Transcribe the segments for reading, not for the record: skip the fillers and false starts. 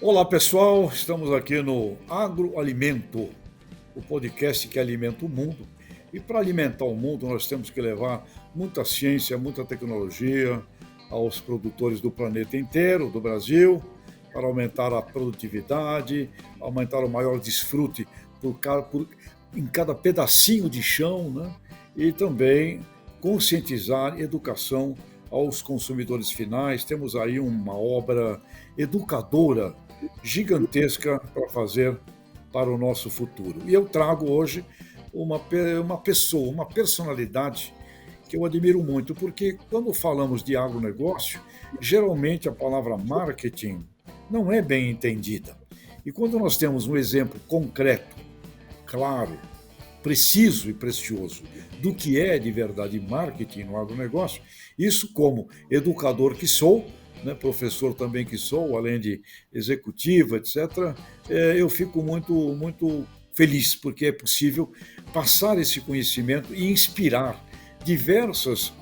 Olá pessoal, estamos aqui no Agroalimento, o podcast que alimenta o mundo. E para alimentar o mundo nós temos que levar muita ciência, muita tecnologia aos produtores do planeta inteiro, do Brasil, para aumentar a produtividade, aumentar o maior desfrute em cada pedacinho de chão, né? E também conscientizar educação aos consumidores finais. Temos aí uma obra educadora gigantesca para fazer para o nosso futuro. E eu trago hoje uma pessoa, uma personalidade que eu admiro muito, porque quando falamos de agronegócio, geralmente a palavra marketing não é bem entendida. E quando nós temos um exemplo concreto, claro, preciso e precioso do que é de verdade marketing no agronegócio, isso como educador que sou, né, professor também que sou, além de executivo, etc., eu fico muito feliz, porque é possível passar esse conhecimento e inspirar diversas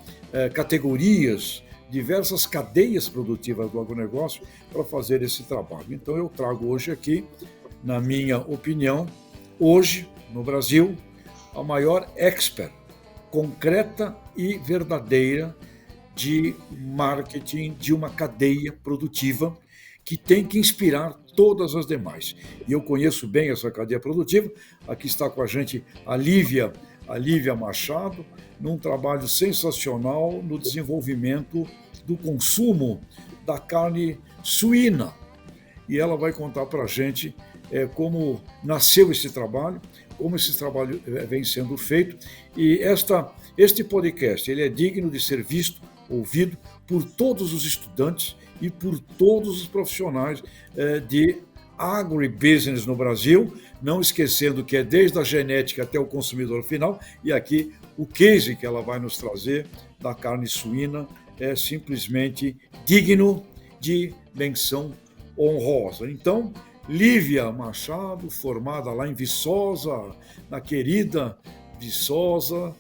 categorias, diversas cadeias produtivas do agronegócio para fazer esse trabalho. Então eu trago hoje aqui, na minha opinião, hoje no Brasil, a maior expert concreta e verdadeira de marketing de uma cadeia produtiva que tem que inspirar todas as demais. E eu conheço bem essa cadeia produtiva. Aqui está com a gente a Lívia Machado, num trabalho sensacional no desenvolvimento do consumo da carne suína. E ela vai contar para a gente como nasceu esse trabalho, como esse trabalho vem sendo feito. E este podcast ele é digno de ser visto, ouvido por todos os estudantes e por todos os profissionais de agribusiness no Brasil, não esquecendo que é desde a genética até o consumidor final, e aqui o case que ela vai nos trazer da carne suína é simplesmente digno de menção honrosa. Então, Lívia Machado, formada lá em Viçosa, na querida Viçosa,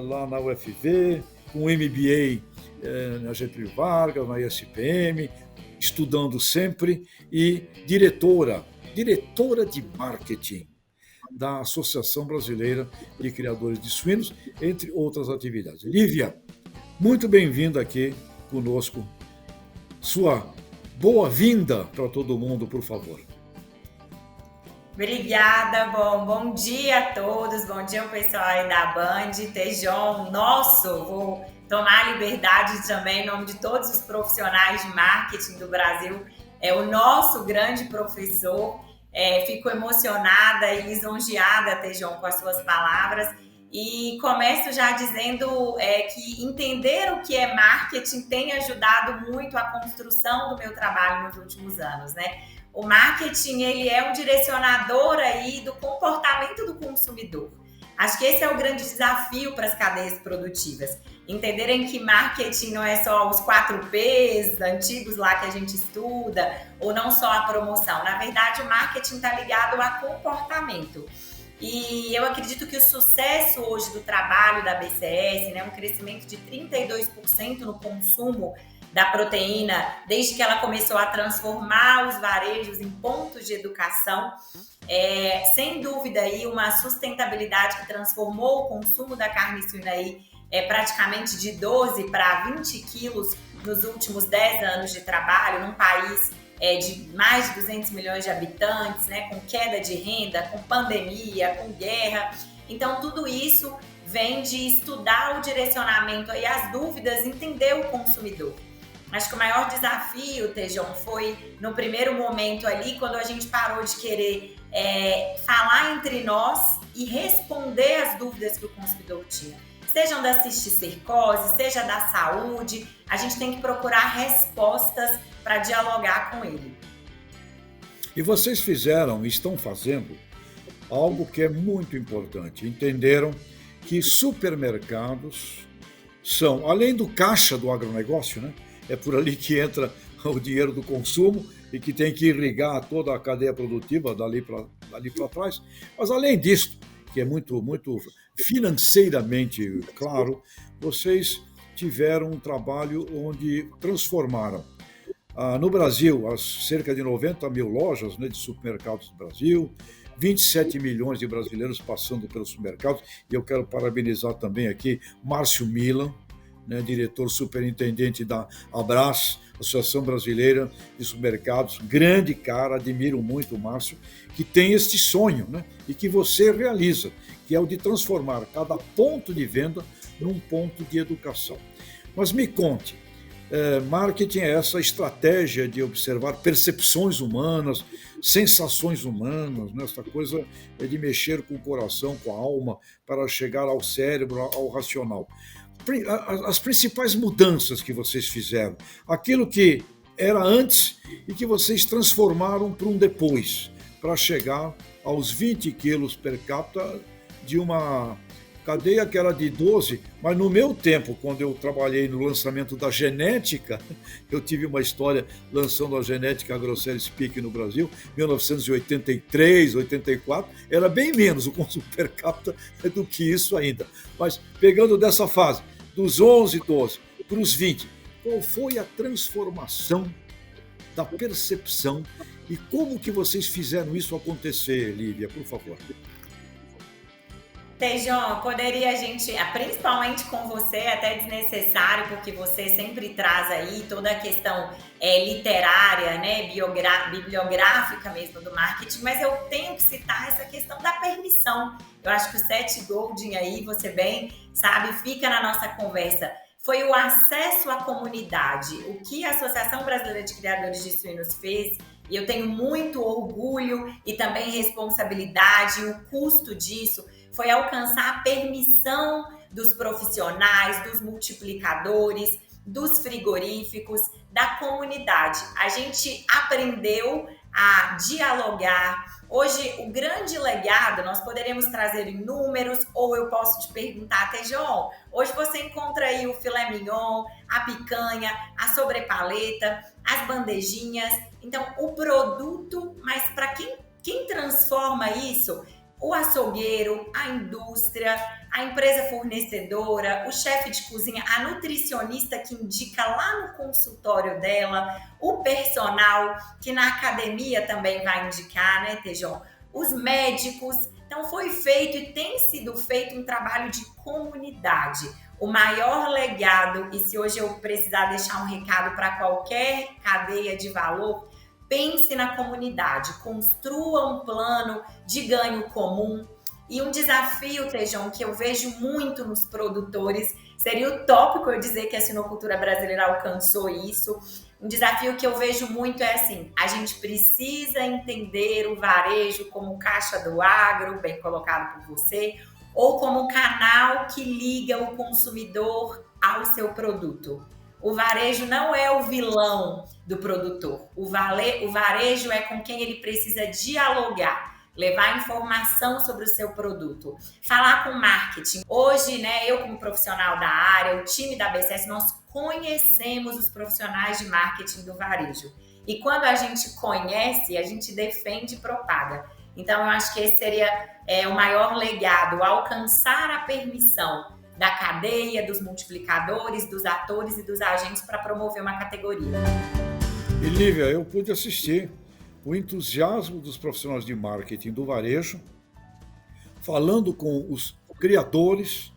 lá na UFV, com MBA na Getúlio Vargas, na ISPM, estudando sempre, e diretora de marketing da Associação Brasileira de Criadores de Suínos, entre outras atividades. Lívia, muito bem-vinda aqui conosco. Sua boa-vinda para todo mundo, por favor. Obrigada, bom dia a todos, bom dia ao pessoal aí da Band, Tejon, vou tomar a liberdade também, em nome de todos os profissionais de marketing do Brasil, o nosso grande professor, fico emocionada e lisonjeada, Tejon, com as suas palavras, e começo já dizendo que entender o que é marketing tem ajudado muito a construção do meu trabalho nos últimos anos, né? O marketing, ele é um direcionador aí do comportamento do consumidor. Acho que esse é o grande desafio para as cadeias produtivas. Entenderem que marketing não é só os 4Ps antigos lá que a gente estuda, ou não só a promoção. Na verdade, o marketing está ligado a comportamento. E eu acredito que o sucesso hoje do trabalho da BCS, né, um crescimento de 32% no consumo da proteína, desde que ela começou a transformar os varejos em pontos de educação, sem dúvida aí uma sustentabilidade que transformou o consumo da carne suína aí, praticamente de 12 para 20 quilos nos últimos 10 anos de trabalho, num país de mais de 200 milhões de habitantes, né, com queda de renda, com pandemia, com guerra. Então, tudo isso vem de estudar o direcionamento e as dúvidas, entender o consumidor. Acho que o maior desafio, Tejon, foi no primeiro momento ali, quando a gente parou de querer falar entre nós e responder as dúvidas que o consumidor tinha. Sejam da cisticercose, seja da saúde, a gente tem que procurar respostas para dialogar com ele. E vocês fizeram e estão fazendo algo que é muito importante. Entenderam que supermercados são, além do caixa do agronegócio, né? É por ali que entra o dinheiro do consumo e que tem que irrigar toda a cadeia produtiva dali para trás. Mas além disso, que é muito financeiramente claro, vocês tiveram um trabalho onde transformaram, no Brasil, as cerca de 90 mil lojas, né, de supermercados do Brasil, 27 milhões de brasileiros passando pelos supermercados, e eu quero parabenizar também aqui Márcio Milan, né, diretor superintendente da Abras, Associação Brasileira de Supermercados, grande cara, admiro muito o Márcio, que tem este sonho, né, e que você realiza, que é o de transformar cada ponto de venda num ponto de educação. Mas me conte, marketing é essa estratégia de observar percepções humanas, sensações humanas, né? Essa coisa é de mexer com o coração, com a alma, para chegar ao cérebro, ao racional. As principais mudanças que vocês fizeram, aquilo que era antes e que vocês transformaram para um depois, para chegar aos 20 quilos per capita de uma cadeia que era de 12, mas no meu tempo, quando eu trabalhei no lançamento da genética, eu tive uma história lançando a genética Grosseries Speak no Brasil, 1983, 84, era bem menos o consumo per capita do que isso ainda. Mas pegando dessa fase, dos 11, 12 para os 20, qual foi a transformação da percepção e como que vocês fizeram isso acontecer, Lívia, por favor? Tejon, poderia a gente, principalmente com você, até desnecessário, porque você sempre traz aí toda a questão literária, né, bibliográfica mesmo do marketing, mas eu tenho que citar essa questão da permissão. Eu acho que o Seth Godin aí, você bem sabe, fica na nossa conversa. Foi o acesso à comunidade. O que a Associação Brasileira de Criadores de Suínos fez, e eu tenho muito orgulho e também responsabilidade, o custo disso, foi alcançar a permissão dos profissionais, dos multiplicadores, dos frigoríficos, da comunidade. A gente aprendeu a dialogar. Hoje, o grande legado, nós poderíamos trazer em números, ou eu posso te perguntar, Tejon, hoje você encontra aí o filé mignon, a picanha, a sobrepaleta, as bandejinhas. Então, o produto, mas para quem transforma isso? O açougueiro, a indústria, a empresa fornecedora, o chefe de cozinha, a nutricionista que indica lá no consultório dela, o personal que na academia também vai indicar, né, Tejon? Os médicos. Então foi feito e tem sido feito um trabalho de comunidade. O maior legado, e se hoje eu precisar deixar um recado para qualquer cadeia de valor, pense na comunidade, construa um plano de ganho comum. E um desafio, Tejon, que eu vejo muito nos produtores, seria utópico eu dizer que a sinocultura brasileira alcançou isso. Um desafio que eu vejo muito é assim, a gente precisa entender o varejo como caixa do agro, bem colocado por você, ou como canal que liga o consumidor ao seu produto. O varejo não é o vilão do produtor. O varejo é com quem ele precisa dialogar, levar informação sobre o seu produto, falar com marketing. Hoje, né, eu como profissional da área, o time da BCS, nós conhecemos os profissionais de marketing do varejo. E quando a gente conhece, a gente defende e propaga. Então, eu acho que esse seria o maior legado, alcançar a permissão da cadeia, dos multiplicadores, dos atores e dos agentes para promover uma categoria. E Lívia, eu pude assistir o entusiasmo dos profissionais de marketing do varejo, falando com os criadores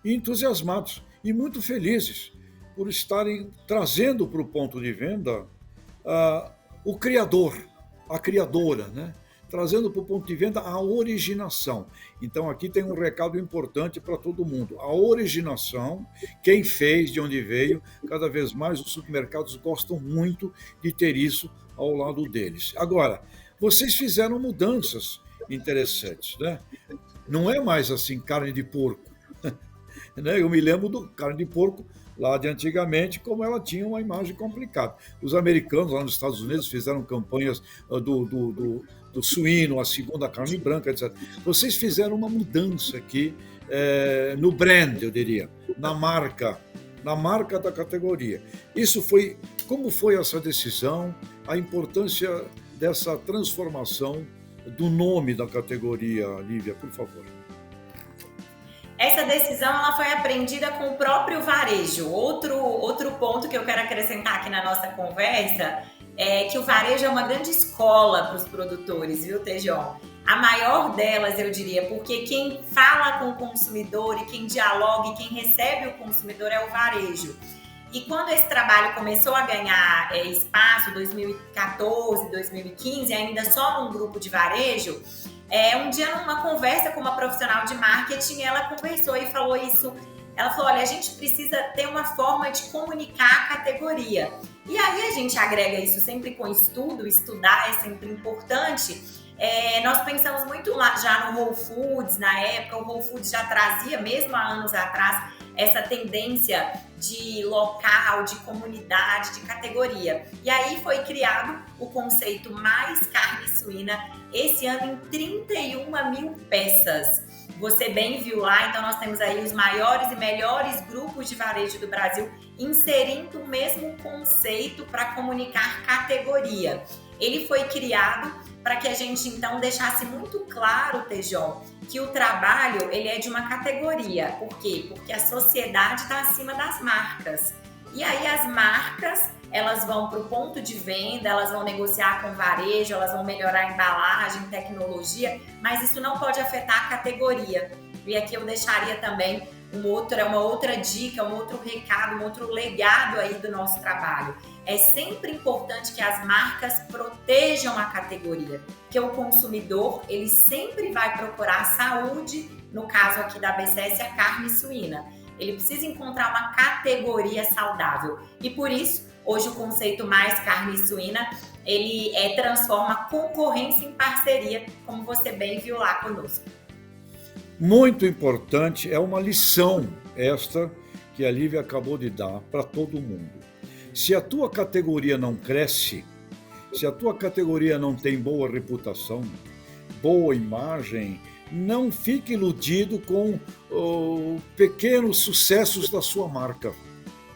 e entusiasmados e muito felizes por estarem trazendo para o ponto de venda o criador, a criadora, né? Trazendo para o ponto de venda a originação. Então aqui tem um recado importante para todo mundo. A originação, quem fez, de onde veio, cada vez mais os supermercados gostam muito de ter isso ao lado deles. Agora, vocês fizeram mudanças interessantes, né? Não é mais assim carne de porco. Eu me lembro do carne de porco lá de antigamente, como ela tinha uma imagem complicada. Os americanos lá nos Estados Unidos fizeram campanhas do suíno, a segunda carne branca, etc. Vocês fizeram uma mudança aqui no brand, eu diria, na marca da categoria. Como foi essa decisão, a importância dessa transformação do nome da categoria, Lívia, por favor. Essa decisão ela foi aprendida com o próprio varejo. Outro ponto que eu quero acrescentar aqui na nossa conversa é que o varejo é uma grande escola para os produtores, viu, Tejon? A maior delas, eu diria, porque quem fala com o consumidor e quem dialoga e quem recebe o consumidor é o varejo. E quando esse trabalho começou a ganhar espaço, 2014, 2015, ainda só num grupo de varejo, um dia numa conversa com uma profissional de marketing, ela conversou e falou isso. Ela falou, olha, a gente precisa ter uma forma de comunicar a categoria. E aí a gente agrega isso sempre com estudo, estudar é sempre importante. Nós pensamos muito lá já no Whole Foods, na época, o Whole Foods já trazia, mesmo há anos atrás, essa tendência de local, de comunidade, de categoria. E aí foi criado o conceito Mais Carne Suína, esse ano em 31 mil peças. Você bem viu lá, então nós temos aí os maiores e melhores grupos de varejo do Brasil inserindo o mesmo conceito para comunicar categoria. Ele foi criado para que a gente então deixasse muito claro, Tejon, que o trabalho ele é de uma categoria. Por quê? Porque a sociedade está acima das marcas. E aí as marcas, elas vão para o ponto de venda, elas vão negociar com o varejo, elas vão melhorar a embalagem, tecnologia, mas isso não pode afetar a categoria. E aqui eu deixaria também uma outra dica, um outro recado, um outro legado aí do nosso trabalho. É sempre importante que as marcas protejam a categoria, que o consumidor, ele sempre vai procurar saúde, no caso aqui da BCS, a carne suína. Ele precisa encontrar uma categoria saudável. E por isso, hoje o conceito Mais Carne Suína, ele transforma concorrência em parceria, como você bem viu lá conosco. Muito importante, é uma lição esta que a Lívia acabou de dar para todo mundo. Se a tua categoria não cresce, se a tua categoria não tem boa reputação, boa imagem, não fique iludido com pequenos sucessos da sua marca,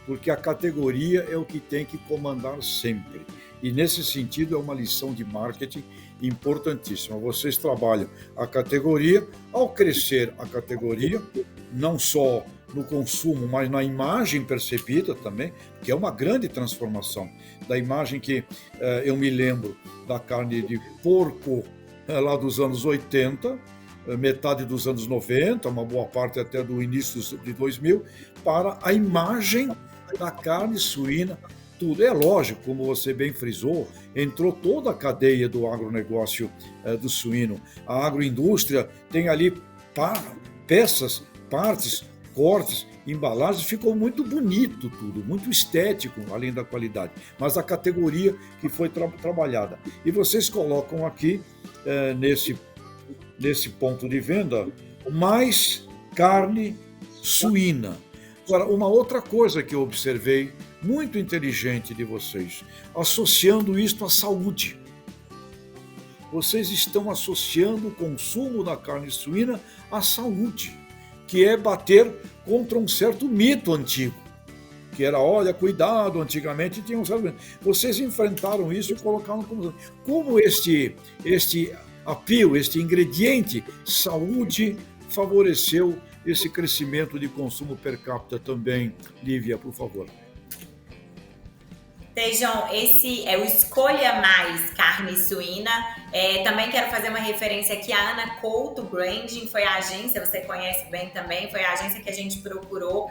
porque a categoria é o que tem que comandar sempre. E nesse sentido é uma lição de marketing importantíssima. Vocês trabalham a categoria, ao crescer a categoria, não só no consumo, mas na imagem percebida também, que é uma grande transformação. Da imagem que eu me lembro da carne de porco lá dos anos 80, metade dos anos 90, uma boa parte até do início de 2000, para a imagem da carne suína. Tudo é lógico, como você bem frisou, entrou toda a cadeia do agronegócio do suíno. A agroindústria tem ali peças, partes, cortes, embalagens, ficou muito bonito tudo, muito estético, além da qualidade. Mas a categoria que foi trabalhada. E vocês colocam aqui, nesse ponto de venda, mais carne suína. Agora, uma outra coisa que eu observei, muito inteligente de vocês, associando isto à saúde. Vocês estão associando o consumo da carne suína à saúde, que é bater contra um certo mito antigo, que era, olha, cuidado, antigamente tinha um certo... Vocês enfrentaram isso e colocaram como este apelo, este ingrediente, saúde, favoreceu esse crescimento de consumo per capita também. Lívia, por favor. Tejon, esse é o Escolha Mais Carne Suína. Também quero fazer uma referência aqui à Ana Couto Branding, foi a agência, você conhece bem também, foi a agência que a gente procurou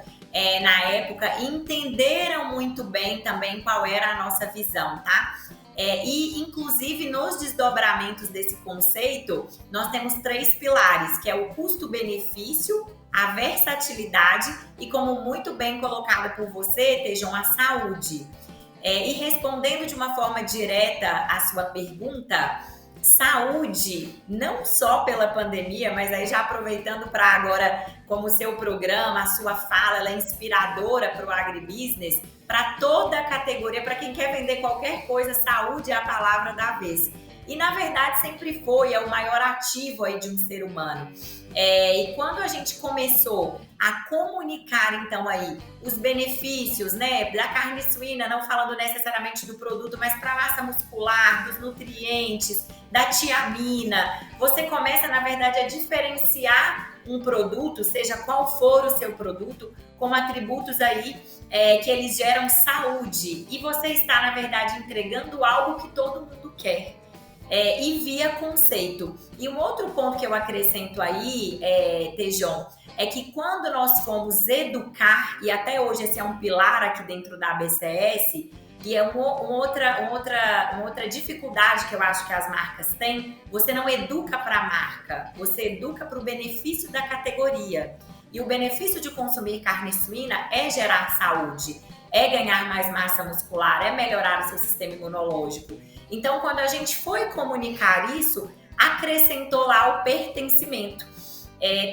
na época, e entenderam muito bem também qual era a nossa visão, tá? E, inclusive, nos desdobramentos desse conceito, nós temos 3 pilares, que é o custo-benefício, a versatilidade e, como muito bem colocado por você, Tejon, a saúde. E respondendo de uma forma direta à sua pergunta, saúde, não só pela pandemia, mas aí já aproveitando para agora, como seu programa, a sua fala, ela é inspiradora para o agribusiness, para toda a categoria, para quem quer vender qualquer coisa, saúde é a palavra da vez. E na verdade sempre foi, é o maior ativo aí de um ser humano. E quando a gente começou a comunicar então aí os benefícios, né, da carne suína, não falando necessariamente do produto, mas para a massa muscular, dos nutrientes, da tiamina, você começa na verdade a diferenciar um produto, seja qual for o seu produto, como atributos aí que eles geram saúde. E você está, na verdade, entregando algo que todo mundo quer. E via conceito. E um outro ponto que eu acrescento aí, Tejon, é que quando nós fomos educar, e até hoje esse é um pilar aqui dentro da ABCS, e é uma outra dificuldade que eu acho que as marcas têm, você não educa para a marca, você educa para o benefício da categoria. E o benefício de consumir carne suína é gerar saúde, é ganhar mais massa muscular, é melhorar o seu sistema imunológico. Então, quando a gente foi comunicar isso, acrescentou lá o pertencimento.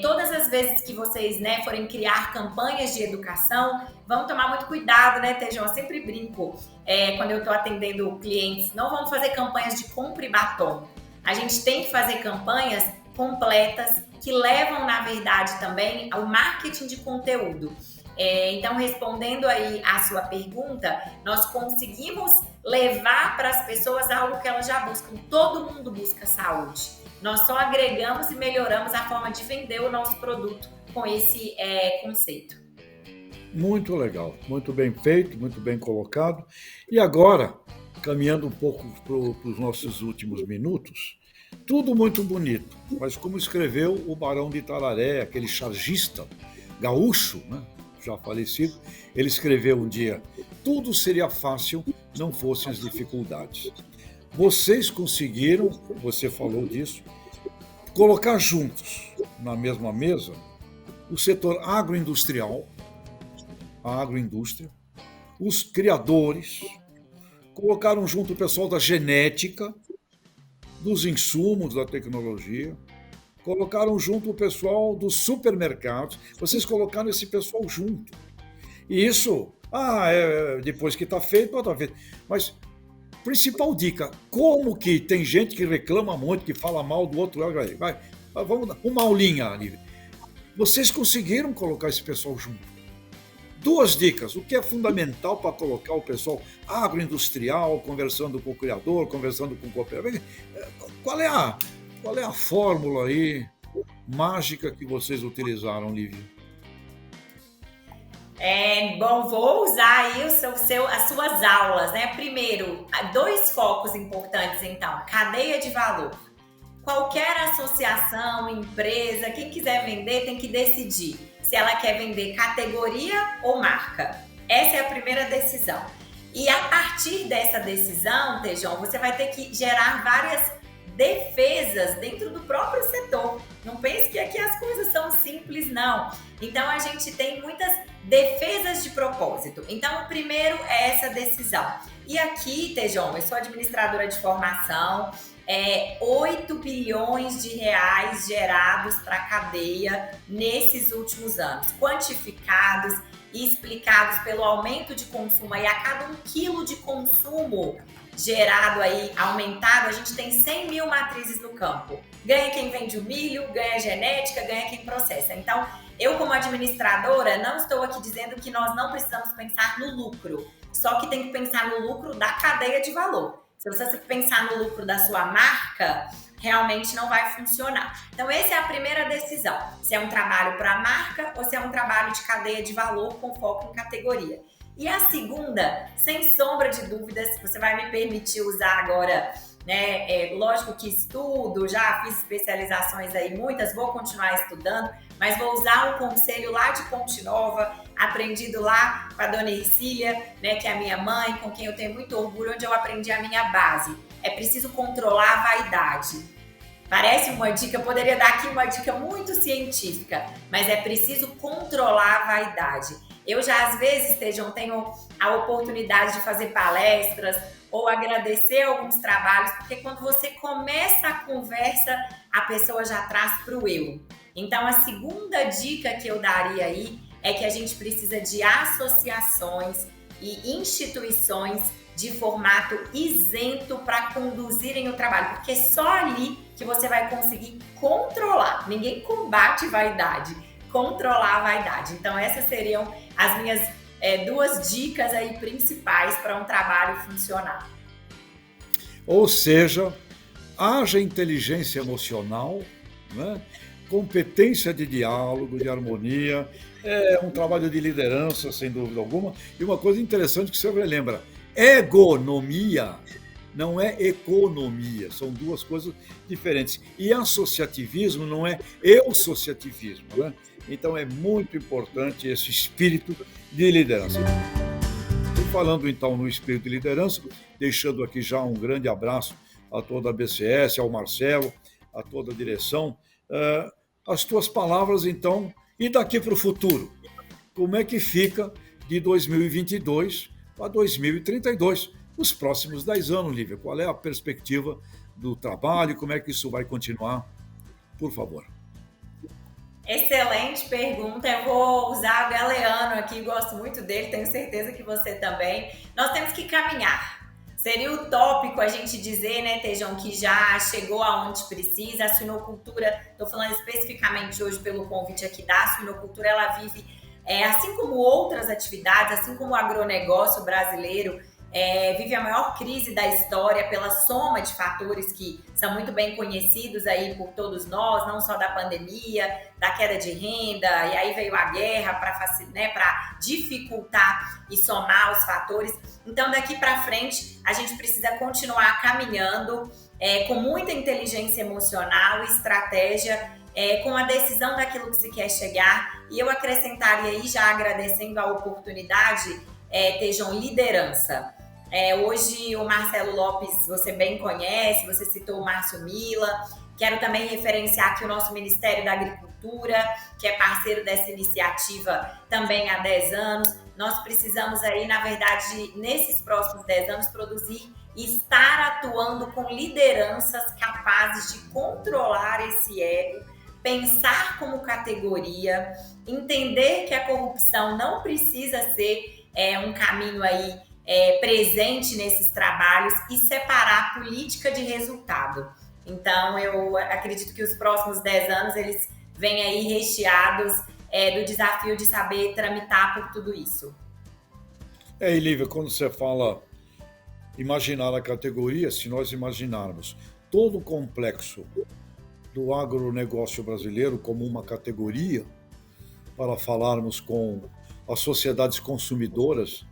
Todas as vezes que vocês forem criar campanhas de educação, vamos tomar muito cuidado, né, Tejon? Eu sempre brinco quando eu estou atendendo clientes, não vamos fazer campanhas de compra e batom. A gente tem que fazer campanhas completas que levam, na verdade, também ao marketing de conteúdo. Então, respondendo aí a sua pergunta, nós conseguimos levar para as pessoas algo que elas já buscam. Todo mundo busca saúde. Nós só agregamos e melhoramos a forma de vender o nosso produto com esse conceito. Muito legal, muito bem feito, muito bem colocado. E agora, caminhando um pouco para os nossos últimos minutos, tudo muito bonito, mas como escreveu o Barão de Itararé, aquele chargista gaúcho, né? Já falecido, ele escreveu um dia: tudo seria fácil não fossem as dificuldades. Vocês conseguiram, você falou disso, colocar juntos na mesma mesa o setor agroindustrial, a agroindústria, os criadores, colocaram junto o pessoal da genética, dos insumos da tecnologia, colocaram junto o pessoal dos supermercados, vocês colocaram esse pessoal junto. E isso, depois que está feito, está feito. Mas, principal dica, como que tem gente que reclama muito, que fala mal do outro, vamos dar uma aulinha ali. Vocês conseguiram colocar esse pessoal junto. 2 dicas, o que é fundamental para colocar o pessoal agroindustrial, conversando com o criador, conversando com o cooperador. Qual é a fórmula aí mágica que vocês utilizaram, Lívia? Bom, vou usar aí as suas aulas, né? Primeiro, 2 focos importantes, então. Cadeia de valor. Qualquer associação, empresa, quem quiser vender tem que decidir se ela quer vender categoria ou marca. Essa é a primeira decisão. E a partir dessa decisão, Tejon, você vai ter que gerar várias defesas dentro do próprio setor. Não pense que aqui as coisas são simples, não. Então, a gente tem muitas defesas de propósito. Então, o primeiro é essa decisão. E aqui, Tejon, eu sou administradora de formação, 8 bilhões de reais gerados para a cadeia nesses últimos anos, quantificados e explicados pelo aumento de consumo. Aí, a cada 1 quilo de consumo gerado aí, aumentado, a gente tem 100 mil matrizes no campo. Ganha quem vende o milho, ganha a genética, ganha quem processa. Então, eu como administradora, não estou aqui dizendo que nós não precisamos pensar no lucro, só que tem que pensar no lucro da cadeia de valor. Se você pensar no lucro da sua marca, realmente não vai funcionar. Então, essa é a primeira decisão. Se é um trabalho para a marca ou se é um trabalho de cadeia de valor com foco em categoria. E a segunda, sem sombra de dúvidas, você vai me permitir usar agora, né? Lógico que estudo, já fiz especializações aí, muitas, vou continuar estudando, mas vou usar um conselho lá de Ponte Nova, aprendido lá com a dona Ercília, né, que é a minha mãe, com quem eu tenho muito orgulho, onde eu aprendi a minha base. É preciso controlar a vaidade. Parece uma dica, eu poderia dar aqui uma dica muito científica, mas é preciso controlar a vaidade. Eu já, às vezes, Tejon, tenho a oportunidade de fazer palestras ou agradecer alguns trabalhos, porque quando você começa a conversa, a pessoa já traz para o eu. Então, a segunda dica que eu daria aí é que a gente precisa de associações e instituições de formato isento para conduzirem o trabalho, porque é só ali que você vai conseguir controlar. Ninguém combate vaidade, controlar a vaidade. Então, essas seriam as minhas 2 dicas aí principais para um trabalho funcionar. Ou seja, haja inteligência emocional, né? competência de diálogo, de harmonia, é um trabalho de liderança, sem dúvida alguma. E uma coisa interessante que você relembra, ergonomia não é economia, são duas coisas diferentes. E associativismo não é eu-sociativismo, né? Então é muito importante esse espírito de liderança. E falando então no espírito de liderança, deixando aqui já um grande abraço a toda a BCS, ao Marcelo, a toda a direção. As tuas palavras então, e daqui para o futuro? Como é que fica de 2022 para 2032? Os próximos 10 anos, Lívia, qual é a perspectiva do trabalho? Como é que isso vai continuar? Por favor. Excelente pergunta. Eu vou usar o Galeano aqui, gosto muito dele, tenho certeza que você também. Nós temos que caminhar. Seria utópico a gente dizer, né, Tejão, que já chegou aonde precisa. A suinocultura, estou falando especificamente hoje pelo convite aqui da suinocultura, ela vive, assim como outras atividades, assim como o agronegócio brasileiro, vive a maior crise da história pela soma de fatores que são muito bem conhecidos aí por todos nós, não só da pandemia, da queda de renda, e aí veio a guerra para dificultar e somar os fatores. Então, daqui para frente, a gente precisa continuar caminhando com muita inteligência emocional e estratégia, com a decisão daquilo que se quer chegar. E eu acrescentaria aí, já agradecendo a oportunidade, Tejão, liderança. Hoje o Marcelo Lopes, você bem conhece, você citou o Márcio Mila. Quero também referenciar aqui o nosso Ministério da Agricultura, que é parceiro dessa iniciativa também há 10 anos. Nós precisamos aí, na verdade, nesses próximos 10 anos, produzir e estar atuando com lideranças capazes de controlar esse ego, pensar como categoria, entender que a corrupção não precisa ser um caminho aí presente nesses trabalhos e separar política de resultado. Então, eu acredito que os próximos 10 anos, eles vêm aí recheados do desafio de saber tramitar por tudo isso. E Lívia, quando você fala imaginar a categoria, se nós imaginarmos todo o complexo do agronegócio brasileiro como uma categoria, para falarmos com as sociedades consumidoras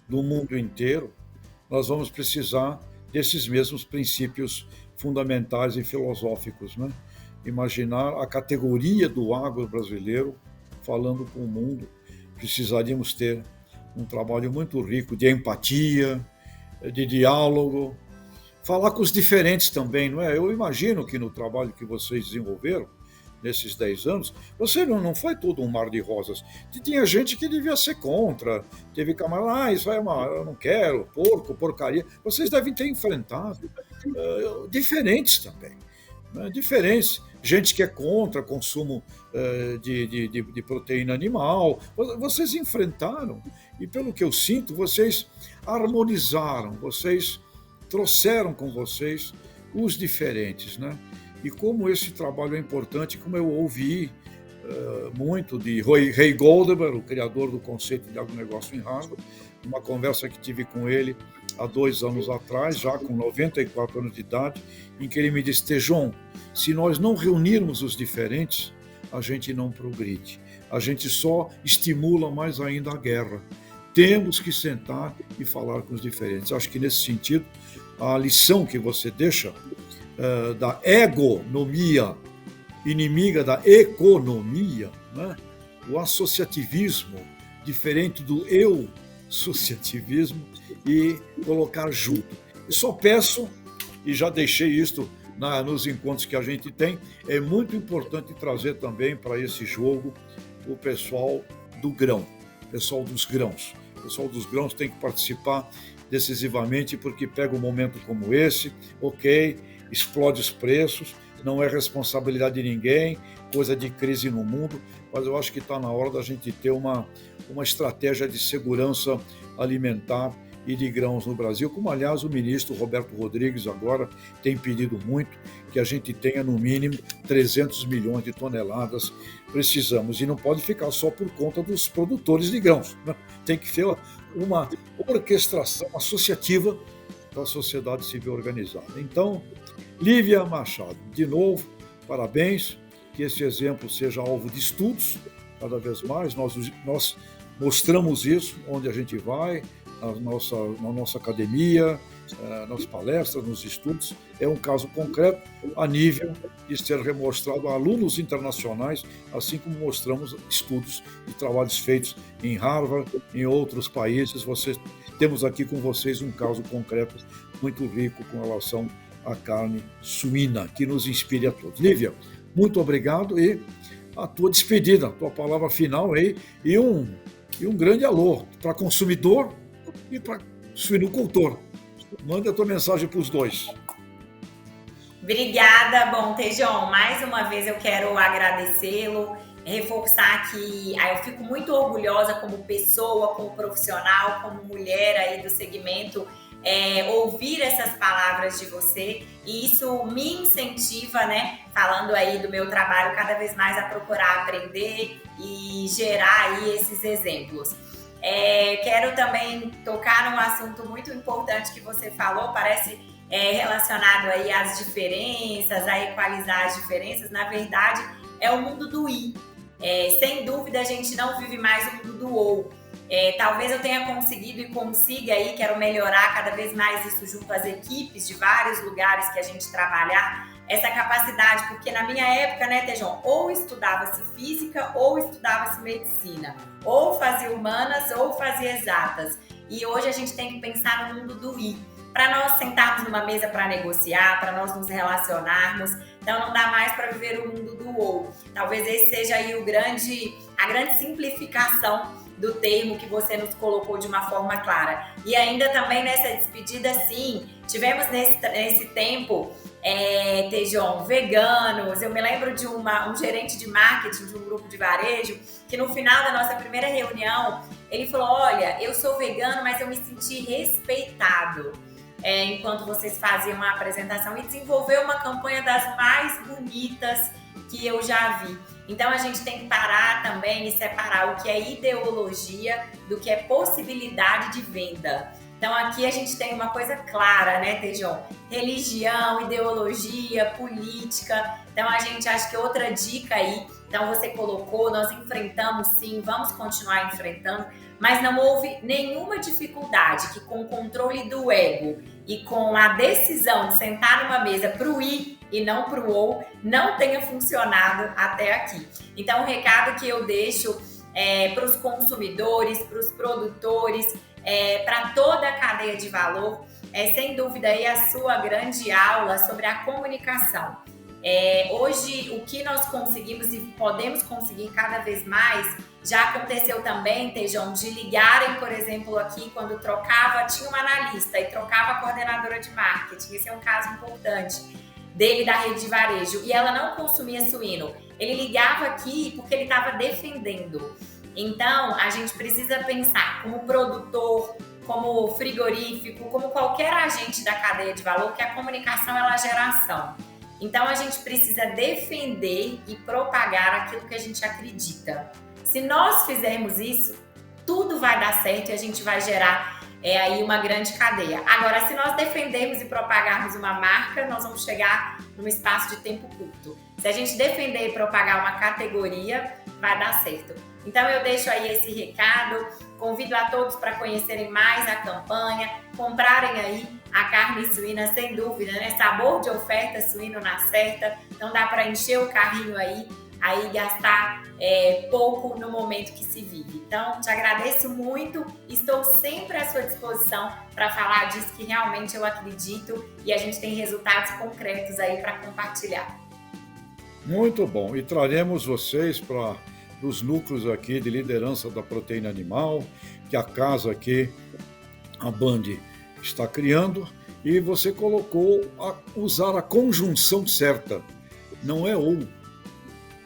do mundo inteiro, nós vamos precisar desses mesmos princípios fundamentais e filosóficos, né? Imaginar a categoria do agro brasileiro falando com o mundo. Precisaríamos ter um trabalho muito rico de empatia, de diálogo, falar com os diferentes também, não é? Eu imagino que no trabalho que vocês desenvolveram, nesses 10 anos, você não foi todo um mar de rosas. Tinha gente que devia ser contra, teve camarada, isso aí eu não quero, porcaria. Vocês devem ter enfrentado diferentes também, né? Diferentes. Gente que é contra consumo de proteína animal. Vocês enfrentaram, e pelo que eu sinto, vocês harmonizaram, vocês trouxeram com vocês os diferentes, né? E como esse trabalho é importante, como eu ouvi muito de Ray Goldberg, o criador do conceito de agronegócio em Harvard, numa conversa que tive com ele há 2 anos atrás, já com 94 anos de idade, em que ele me disse: Tejon, se nós não reunirmos os diferentes, a gente não progride, a gente só estimula mais ainda a guerra. Temos que sentar e falar com os diferentes. Acho que nesse sentido, a lição que você deixa da egonomia, inimiga da economia, né? O associativismo, diferente do eu-sociativismo, e colocar junto. Eu só peço, e já deixei isto nos encontros que a gente tem, é muito importante trazer também para esse jogo o pessoal do grão, o pessoal dos grãos. O pessoal dos grãos tem que participar decisivamente, porque pega um momento como esse, explode os preços, não é responsabilidade de ninguém, coisa de crise no mundo, mas eu acho que está na hora da gente ter uma estratégia de segurança alimentar e de grãos no Brasil, como aliás o ministro Roberto Rodrigues agora tem pedido muito, que a gente tenha no mínimo 300 milhões de toneladas, precisamos, e não pode ficar só por conta dos produtores de grãos, né? Tem que ter uma orquestração associativa da sociedade civil organizada. Então, Lívia Machado, de novo, parabéns, que esse exemplo seja alvo de estudos, cada vez mais. Nós mostramos isso onde a gente vai, na nossa academia, nas palestras, nos estudos. É um caso concreto a nível de ser remostrado a alunos internacionais, assim como mostramos estudos e trabalhos feitos em Harvard, em outros países. Temos aqui com vocês um caso concreto muito rico com relação à carne suína, que nos inspire a todos. Lívia, muito obrigado e a tua despedida, a tua palavra final aí e um grande alô para consumidor e para suinocultor. Manda a tua mensagem para os dois. Obrigada. Bom, Tejon, mais uma vez eu quero agradecê-lo, reforçar que eu fico muito orgulhosa como pessoa, como profissional, como mulher aí do segmento, ouvir essas palavras de você, e isso me incentiva, né, falando aí do meu trabalho, cada vez mais a procurar aprender e gerar aí esses exemplos. Quero também tocar num assunto muito importante que você falou, parece relacionado aí às diferenças, a equalizar as diferenças. Na verdade, é o mundo do I. Sem dúvida, a gente não vive mais o mundo do ou. Talvez eu tenha conseguido e consiga aí, quero melhorar cada vez mais isso junto às equipes de vários lugares que a gente trabalhar, essa capacidade, porque na minha época, né, Tejon, ou estudava-se física ou estudava-se medicina, ou fazia humanas ou fazia exatas. E hoje a gente tem que pensar no mundo do I, para nós sentarmos numa mesa para negociar, para nós nos relacionarmos. Então não dá mais para viver o mundo do ou. Talvez esse seja aí a grande simplificação do termo que você nos colocou de uma forma clara. E ainda também nessa despedida, sim, tivemos nesse tempo Tejon, veganos. Eu me lembro de um gerente de marketing de um grupo de varejo que no final da nossa primeira reunião ele falou: olha, eu sou vegano, mas eu me senti respeitado enquanto vocês faziam a apresentação, e desenvolveu uma campanha das mais bonitas que eu já vi. Então a gente tem que parar também e separar o que é ideologia do que é possibilidade de venda. Então aqui a gente tem uma coisa clara, né, Tejon? Religião, ideologia, política. Então a gente acha que outra dica aí, então você colocou, nós enfrentamos sim, vamos continuar enfrentando, mas não houve nenhuma dificuldade que com o controle do ego e com a decisão de sentar numa mesa para o I e não para o ou, não tenha funcionado até aqui. Então o recado que eu deixo para os consumidores, para os produtores, para toda a cadeia de valor, sem dúvida aí a sua grande aula sobre a comunicação. Hoje o que nós conseguimos e podemos conseguir cada vez mais, já aconteceu também, Tejon, de ligarem, por exemplo, aqui quando tinha uma analista e trocava a coordenadora de marketing, esse é um caso importante, dele da rede de varejo, e ela não consumia suíno. Ele ligava aqui porque ele estava defendendo. Então, a gente precisa pensar como produtor, como frigorífico, como qualquer agente da cadeia de valor, que a comunicação ela gera ação. Então, a gente precisa defender e propagar aquilo que a gente acredita. Se nós fizermos isso, tudo vai dar certo e a gente vai gerar aí uma grande cadeia. Agora, se nós defendermos e propagarmos uma marca, nós vamos chegar num espaço de tempo curto. Se a gente defender e propagar uma categoria, vai dar certo. Então eu deixo aí esse recado, convido a todos para conhecerem mais a campanha, comprarem aí a carne suína, sem dúvida, né? Sabor de oferta suíno na certa, então dá para encher o carrinho aí gastar pouco no momento que se vive. Então, te agradeço muito, estou sempre à sua disposição para falar disso que realmente eu acredito e a gente tem resultados concretos aí para compartilhar. Muito bom, e traremos vocês para os núcleos aqui de liderança da proteína animal, que a casa aqui, a Band, está criando, e você colocou usar a conjunção certa, não é ou,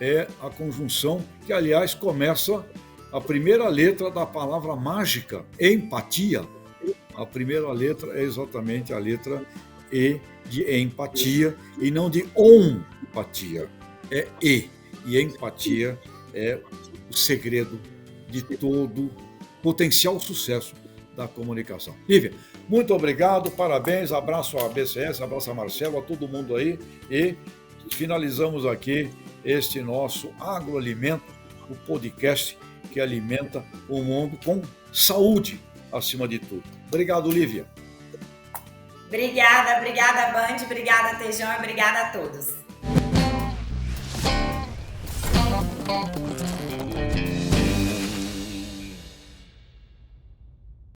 é a conjunção que, aliás, começa a primeira letra da palavra mágica, empatia. A primeira letra é exatamente a letra E de empatia e não de ompatia, é E. E empatia é o segredo de todo potencial sucesso da comunicação. Lívia, muito obrigado, parabéns, abraço a BCS, abraço a Marcelo, a todo mundo aí, e finalizamos aqui este nosso Agroalimento, o podcast que alimenta o mundo com saúde acima de tudo. Obrigado, Lívia. Obrigada, Band, obrigada, Tejão, e obrigada a todos.